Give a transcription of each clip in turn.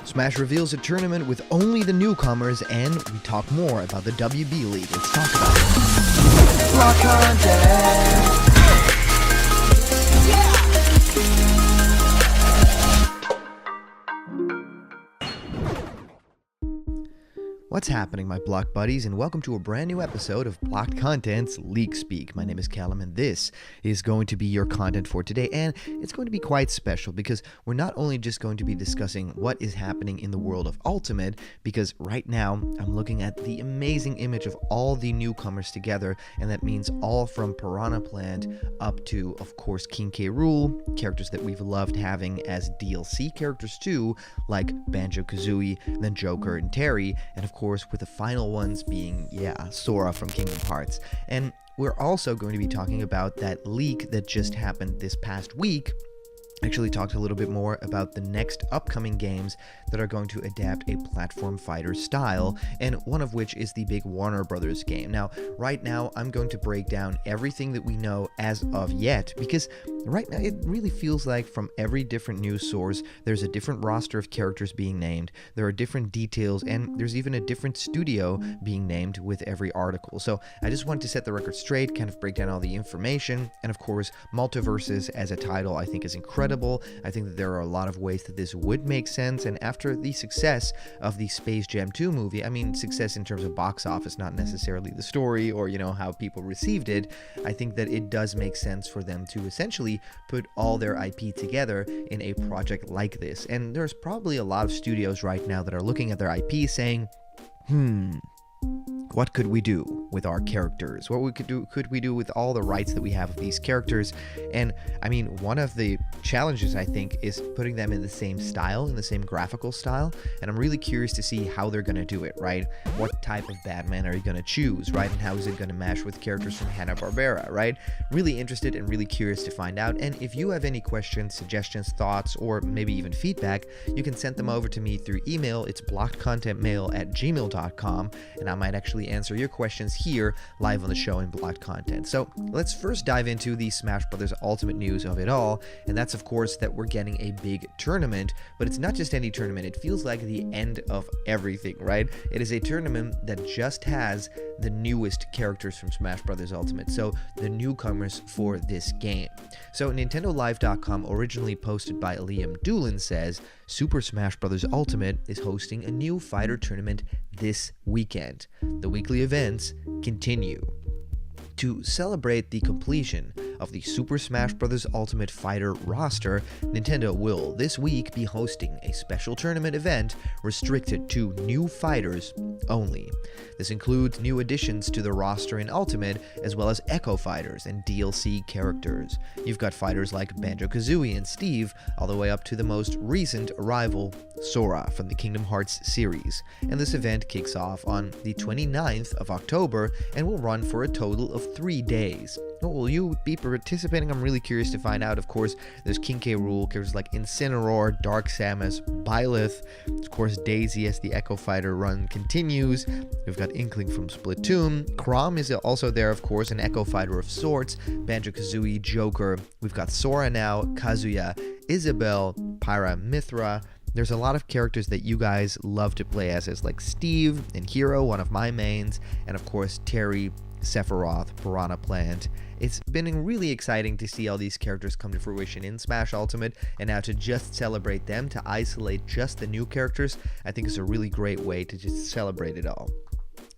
Smash reveals a tournament with only the newcomers, and we talk more about the WB League. Let's talk about it. Block content. What's happening, my block buddies, and welcome to a brand new episode of Blocked Content's League Speak. My name is Callum, and this is going to be your content for today, and it's going to be quite special because we're not only just going to be discussing what is happening in the world of Ultimate, because right now I'm looking at the amazing image of all the newcomers together, and that means all from Piranha Plant up to, of course, King K. Rool, characters that we've loved having as DLC characters too, like Banjo-Kazooie, then Joker and Terry, and of course with the final ones being, Sora from Kingdom Hearts. And we're also going to be talking about that leak that just happened this past week. Actually talked a little bit more about the next upcoming games that are going to adapt a platform fighter style, and one of which is the big Warner Brothers game. Now, right now, I'm going to break down everything that we know as of yet, because right now it really feels like from every different news source, there's a different roster of characters being named, there are different details, and there's even a different studio being named with every article. So I just wanted to set the record straight, kind of break down all the information, and of course, Multiverses as a title I think is incredible. I think that there are a lot of ways that this would make sense, and after the success of the Space Jam 2 movie, I mean success in terms of box office, not necessarily the story or how people received it, I think that it does make sense for them to essentially put all their IP together in a project like this. And there's probably a lot of studios right now that are looking at their IP saying, what could we do with our characters? What could we do with all the rights that we have of these characters? And I mean, one of the challenges I think is putting them in the same style, in the same graphical style. And I'm really curious to see how they're going to do it, right? What type of Batman are you going to choose, right? And how is it going to mesh with characters from Hanna-Barbera, right? Really interested and really curious to find out. And if you have any questions, suggestions, thoughts, or maybe even feedback, you can send them over to me through email. It's blockedcontentmail@gmail.com, and I might actually answer your questions here live on the show in Blocked Content. So let's first dive into the Smash Bros. Ultimate news of it all, and that's of course that we're getting a big tournament, but it's not just any tournament. It feels like the end of everything, right? It is a tournament that just has the newest characters from Smash Bros. Ultimate, so the newcomers for this game. So NintendoLive.com, originally posted by Liam Doolin, says Super Smash Bros. Ultimate is hosting a new fighter tournament this weekend. The weekly events continue. To celebrate the completion of the Super Smash Bros. Ultimate Fighter roster, Nintendo will this week be hosting a special tournament event restricted to new fighters only. This includes new additions to the roster in Ultimate, as well as Echo Fighters and DLC characters. You've got fighters like Banjo-Kazooie and Steve, all the way up to the most recent arrival, Sora from the Kingdom Hearts series. And this event kicks off on the 29th of October and will run for a total of 3 days. Will you be participating? I'm really curious to find out. Of course, there's King K. Rool, characters like Incineroar, Dark Samus, Byleth, of course Daisy as the Echo Fighter run continues. We've got Inkling from Splatoon. Chrom is also there, of course, an Echo Fighter of sorts. Banjo-Kazooie, Joker. We've got Sora now, Kazuya, Isabelle, Pyra, Mythra. There's a lot of characters that you guys love to play as like Steve and Hero, one of my mains, and of course Terry, Sephiroth, Piranha Plant. It's been really exciting to see all these characters come to fruition in Smash Ultimate, and now to just celebrate them, to isolate just the new characters, I think is a really great way to just celebrate it all.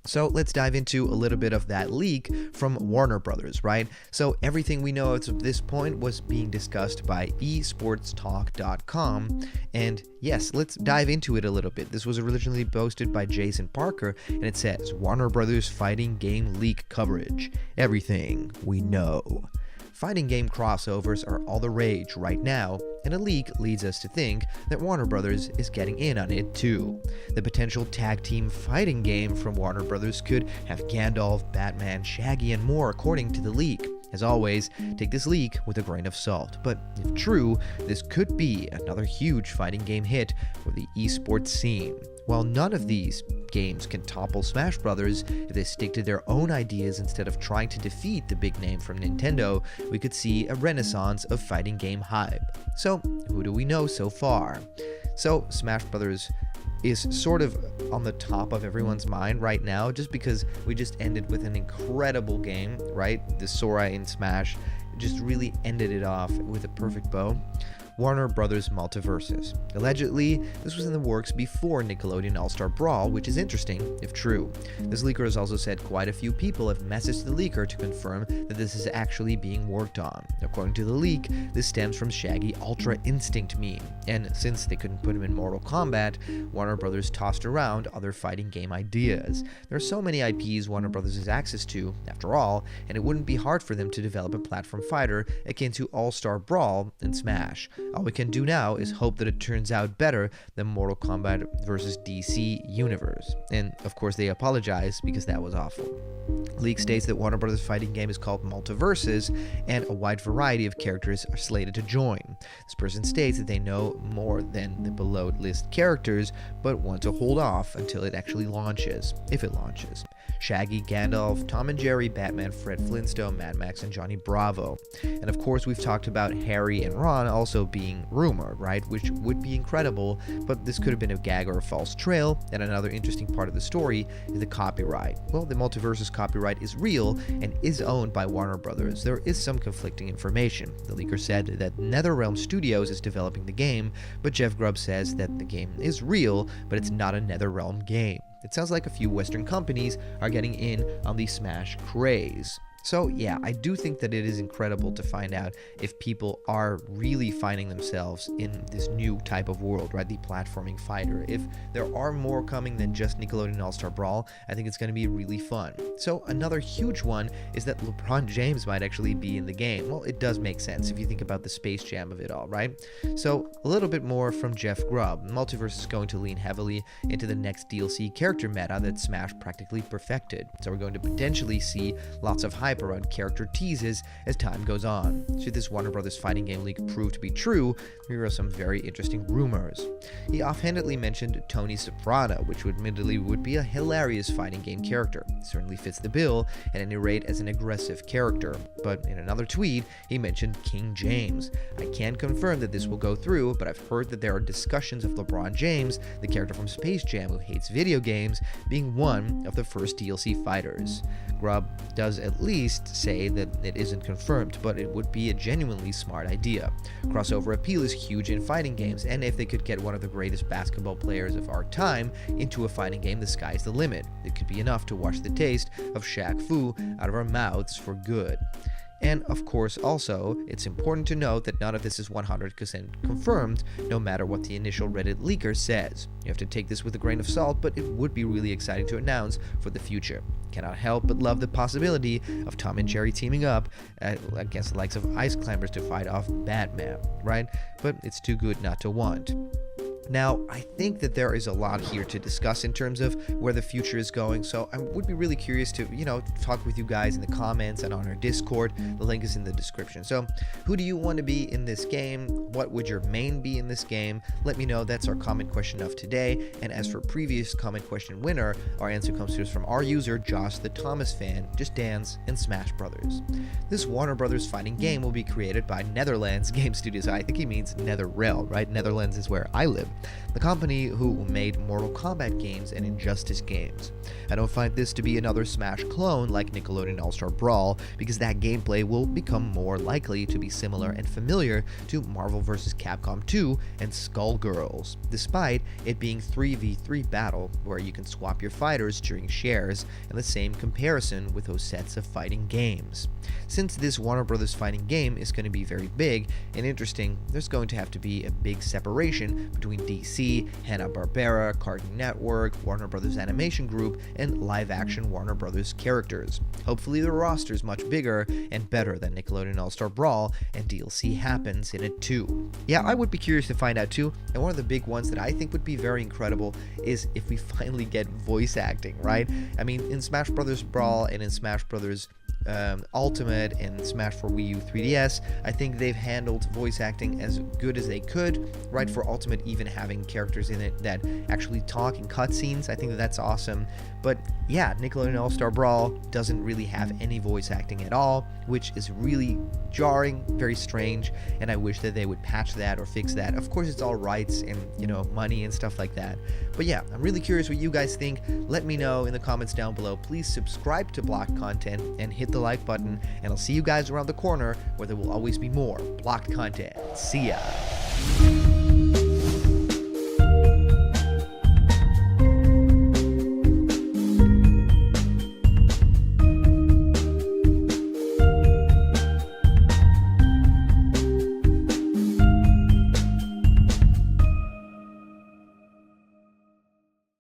So let's dive into a little bit of that leak from Warner Brothers, right? So everything we know at this point was being discussed by esportstalk.com, and yes, let's dive into it a little bit. This was originally posted by Jason Parker, and it says, Warner Brothers fighting game leak coverage. Everything we know. Fighting game crossovers are all the rage right now, and a leak leads us to think that Warner Brothers is getting in on it too. The potential tag team fighting game from Warner Brothers could have Gandalf, Batman, Shaggy, and more according to the leak. As always, take this leak with a grain of salt, but if true, this could be another huge fighting game hit for the esports scene. While none of these games can topple Smash Brothers, if they stick to their own ideas instead of trying to defeat the big name from Nintendo, we could see a renaissance of fighting game hype. So, who do we know so far? So Smash Brothers is sort of on the top of everyone's mind right now, just because we just ended with an incredible game, right? The Sora in Smash just really ended it off with a perfect bow. Warner Brothers Multiverses. Allegedly, this was in the works before Nickelodeon All-Star Brawl, which is interesting, if true. This leaker has also said quite a few people have messaged the leaker to confirm that this is actually being worked on. According to the leak, this stems from Shaggy Ultra Instinct meme, and since they couldn't put him in Mortal Kombat, Warner Brothers tossed around other fighting game ideas. There are so many IPs Warner Brothers has access to, after all, and it wouldn't be hard for them to develop a platform fighter akin to All-Star Brawl and Smash. All we can do now is hope that it turns out better than Mortal Kombat vs. DC Universe. And of course they apologize because that was awful. Leak states that Warner Brothers' fighting game is called Multiverses, and a wide variety of characters are slated to join. This person states that they know more than the below list characters, but want to hold off until it actually launches, if it launches. Shaggy, Gandalf, Tom and Jerry, Batman, Fred Flintstone, Mad Max, and Johnny Bravo. And of course, we've talked about Harry and Ron also being rumored, right? Which would be incredible, but this could have been a gag or a false trail. And another interesting part of the story is the copyright. Well, the Multiverses copyright is real and is owned by Warner Brothers. There is some conflicting information. The leaker said that NetherRealm Studios is developing the game, but Jeff Grubb says that the game is real, but it's not a NetherRealm game. It sounds like a few Western companies are getting in on the Smash craze. So yeah, I do think that it is incredible to find out if people are really finding themselves in this new type of world, right? The platforming fighter. If there are more coming than just Nickelodeon All-Star Brawl, I think it's going to be really fun. So another huge one is that LeBron James might actually be in the game. Well, it does make sense if you think about the Space Jam of it all, right? So a little bit more from Jeff Grubb. Multiverse is going to lean heavily into the next DLC character meta that Smash practically perfected. So we're going to potentially see lots of hype around character teases as time goes on. Should this Warner Brothers fighting game leak prove to be true, here are some very interesting rumors. He offhandedly mentioned Tony Soprano, which admittedly would be a hilarious fighting game character. It certainly fits the bill, at any rate as an aggressive character. But in another tweet, he mentioned King James. I can't confirm that this will go through, but I've heard that there are discussions of LeBron James, the character from Space Jam who hates video games, being one of the first DLC fighters. Grubb does at least say that it isn't confirmed, but it would be a genuinely smart idea. Crossover appeal is huge in fighting games, and if they could get one of the greatest basketball players of our time into a fighting game, the sky's the limit. It could be enough to wash the taste of Shaq Fu out of our mouths for good. And of course also, it's important to note that none of this is 100% confirmed, no matter what the initial Reddit leaker says. You have to take this with a grain of salt, but it would be really exciting to announce for the future. Cannot help but love the possibility of Tom and Jerry teaming up against the likes of Ice Climbers to fight off Batman, right? But it's too good not to want. Now, I think that there is a lot here to discuss in terms of where the future is going, so I would be really curious to, talk with you guys in the comments and on our Discord. The link is in the description. So, who do you want to be in this game? What would your main be in this game? Let me know. That's our comment question of today. And as for previous comment question winner, our answer comes to us from our user, Josh the Thomas fan, Just Dance, and Smash Brothers. This Warner Brothers fighting game will be created by Netherlands Game Studios. I think he means NetherRealm, right? Netherlands is where I live. The company who made Mortal Kombat games and Injustice games. I don't find this to be another Smash clone like Nickelodeon All-Star Brawl, because that gameplay will become more likely to be similar and familiar to Marvel vs. Capcom 2 and Skullgirls, despite it being 3v3 battle where you can swap your fighters during shares, and the same comparison with those sets of fighting games. Since this Warner Brothers fighting game is going to be very big and interesting, there's going to have to be a big separation between DC, Hanna-Barbera, Cartoon Network, Warner Brothers Animation Group, and live-action Warner Brothers characters. Hopefully the roster is much bigger and better than Nickelodeon All-Star Brawl, and DLC happens in it too. Yeah, I would be curious to find out too, and one of the big ones that I think would be very incredible is if we finally get voice acting, right? I mean, in Smash Brothers Brawl and in Smash Brothers Ultimate and Smash for Wii U 3DS, I think they've handled voice acting as good as they could, right? For Ultimate, even having characters in it that actually talk in cutscenes, I think that's awesome. But yeah, Nickelodeon All-Star Brawl doesn't really have any voice acting at all, which is really jarring, very strange, and I wish that they would patch that or fix that. Of course, it's all rights and, you know, money and stuff like that. But yeah, I'm really curious what you guys think. Let me know in the comments down below. Please subscribe to Blocked Content and hit the like button, and I'll see you guys around the corner where there will always be more Blocked content. See ya!